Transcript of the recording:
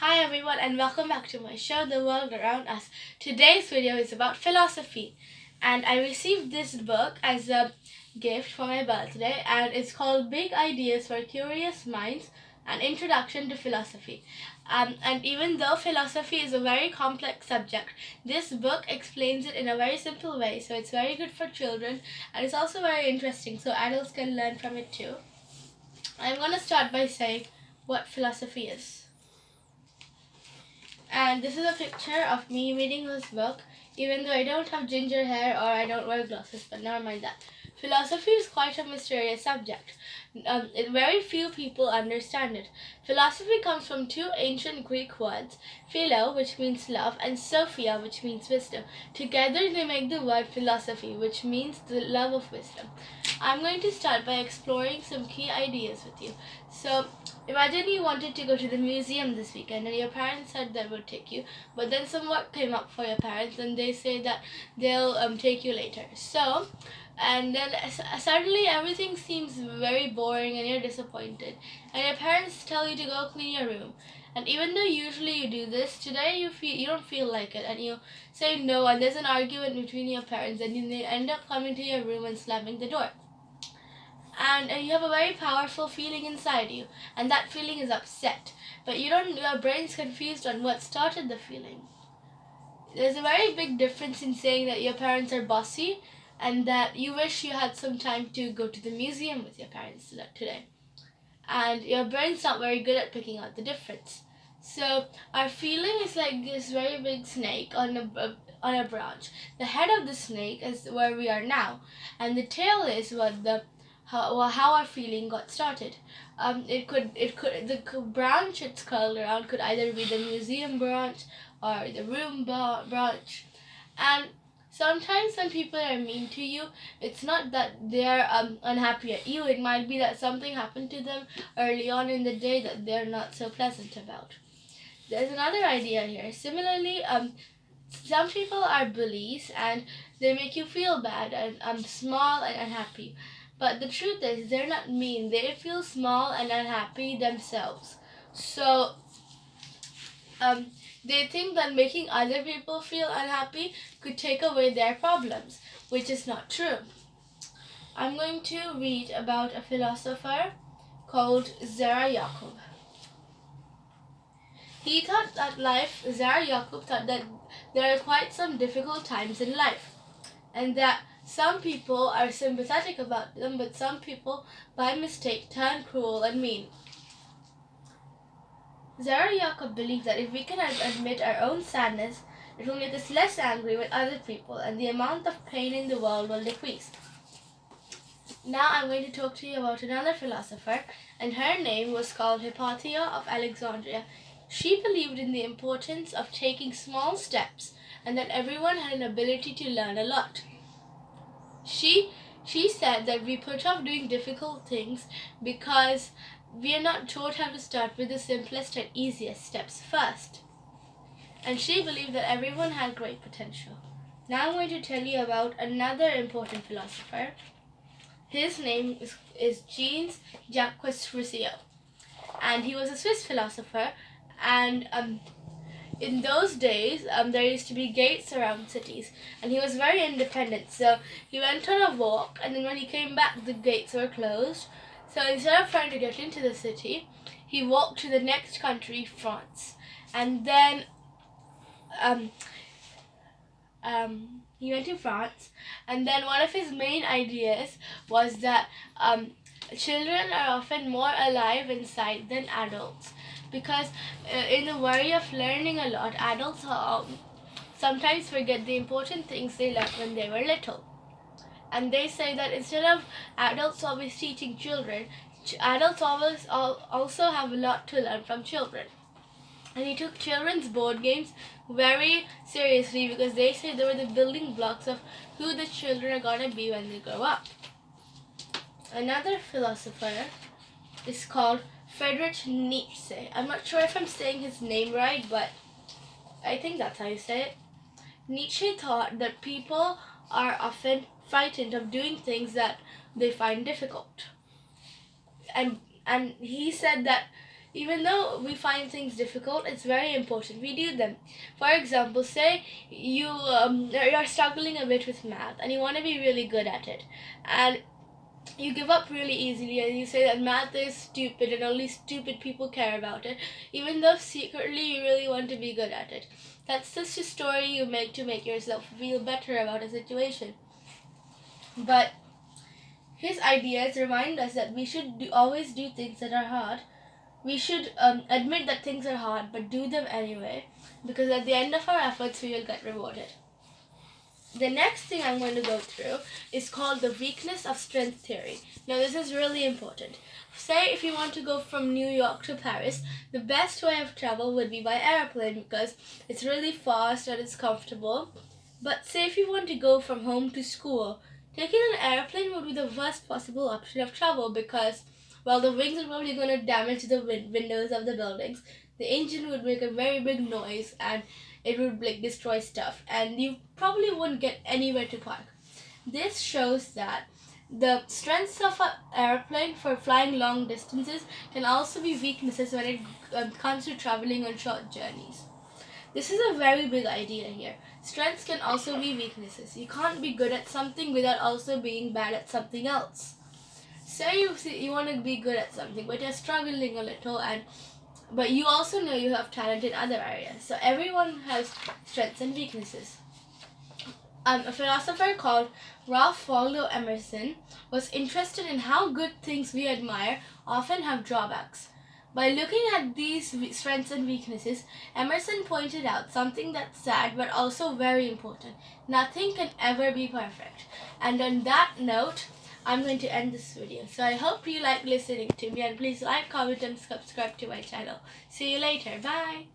Hi everyone and welcome back to my show The World Around Us. Today's video is about philosophy and I received this book as a gift for my birthday and it's called Big Ideas for Curious Minds: An Introduction to Philosophy. And even though philosophy is a very complex subject, this book explains it in a very simple way, so it's very good for children and it's also very interesting so adults can learn from it too. I'm going to start by saying what philosophy is. And this is a picture of me reading this book, even though I don't have ginger hair or I don't wear glasses, but never mind that. Philosophy is quite a mysterious subject. Very few people understand it. Philosophy comes from two ancient Greek words, philo, which means love, and sophia, which means wisdom. Together they make the word philosophy, which means the love of wisdom. I'm going to start by exploring some key ideas with you. So, imagine you wanted to go to the museum this weekend and your parents said they would take you, but then some work came up for your parents and they say that they'll take you later. And then suddenly everything seems very boring and you're disappointed. And your parents tell you to go clean your room. And even though usually you do this, today you don't feel like it and you say no and there's an argument between your parents and you end up coming to your room and slamming the door. And you have a very powerful feeling inside you, and that feeling is upset, but your brain's confused on what started the feeling. There's a very big difference in saying that your parents are bossy and that you wish you had some time to go to the museum with your parents today, and your brain's not very good at picking out the difference. So our feeling is like this very big snake on a branch. The head of the snake is where we are now, and the tail is how our feeling got started. The branch it's curled around could either be the museum branch or the room branch. And sometimes when people are mean to you, it's not that they're unhappy at you. It might be that something happened to them early on in the day that they're not so pleasant about. There's another idea here. Similarly, some people are bullies and they make you feel bad and small and unhappy. But the truth is, they're not mean. They feel small and unhappy themselves. So, they think that making other people feel unhappy could take away their problems, which is not true. I'm going to read about a philosopher called Zara Yacoub. Zara Yacoub thought that there are quite some difficult times in life, and that some people are sympathetic about them, but some people, by mistake, turn cruel and mean. Zara Yacoub believed that if we can admit our own sadness, it will make us less angry with other people, and the amount of pain in the world will decrease. Now I'm going to talk to you about another philosopher, and her name was called Hypatia of Alexandria. She believed in the importance of taking small steps, and that everyone had an ability to learn a lot. She said that we put off doing difficult things because we are not taught how to start with the simplest and easiest steps first. And she believed that everyone had great potential. Now I'm going to tell you about another important philosopher. His name is Jean-Jacques Rousseau, and he was a Swiss philosopher. And in those days, there used to be gates around cities, and he was very independent. So he went on a walk, and then when he came back, the gates were closed. So instead of trying to get into the city, he walked to the next country, France, and then he went to France, and then one of his main ideas was that children are often more alive inside than adults, because in the worry of learning a lot, adults sometimes forget the important things they learned when they were little. And they say that instead of adults always teaching children, adults always also have a lot to learn from children. And he took children's board games very seriously because they say they were the building blocks of who the children are going to be when they grow up. Another philosopher is called Friedrich Nietzsche. I'm not sure if I'm saying his name right, but I think that's how you say it. Nietzsche thought that people are often frightened of doing things that they find difficult. And he said that Even though we find things difficult, it's very important we do them. For example, say you're struggling a bit with math and you want to be really good at it, and you give up really easily and you say that math is stupid and only stupid people care about it, even though secretly you really want to be good at it. That's just a story you make to make yourself feel better about a situation. But his ideas remind us that we should always do things that are hard. We should admit that things are hard, but do them anyway, because at the end of our efforts, we will get rewarded. The next thing I'm going to go through is called the weakness of strength theory. Now, this is really important. Say if you want to go from New York to Paris, the best way of travel would be by airplane because it's really fast and it's comfortable. But say if you want to go from home to school, taking an airplane would be the worst possible option of travel because, well, the wings are probably going to damage the windows of the buildings. The engine would make a very big noise and it would like destroy stuff, and you probably wouldn't get anywhere to park. This shows that the strengths of an airplane for flying long distances can also be weaknesses when it comes to traveling on short journeys. This is a very big idea here. Strengths can also be weaknesses. You can't be good at something without also being bad at something else. Say you want to be good at something, but you're struggling a little, but you also know you have talent in other areas. So everyone has strengths and weaknesses. A philosopher called Ralph Waldo Emerson was interested in how good things we admire often have drawbacks. By looking at these strengths and weaknesses, Emerson pointed out something that's sad but also very important. Nothing can ever be perfect. And on that note, I'm going to end this video. So I hope you like listening to me, and please like, comment and subscribe to my channel. See you later. Bye.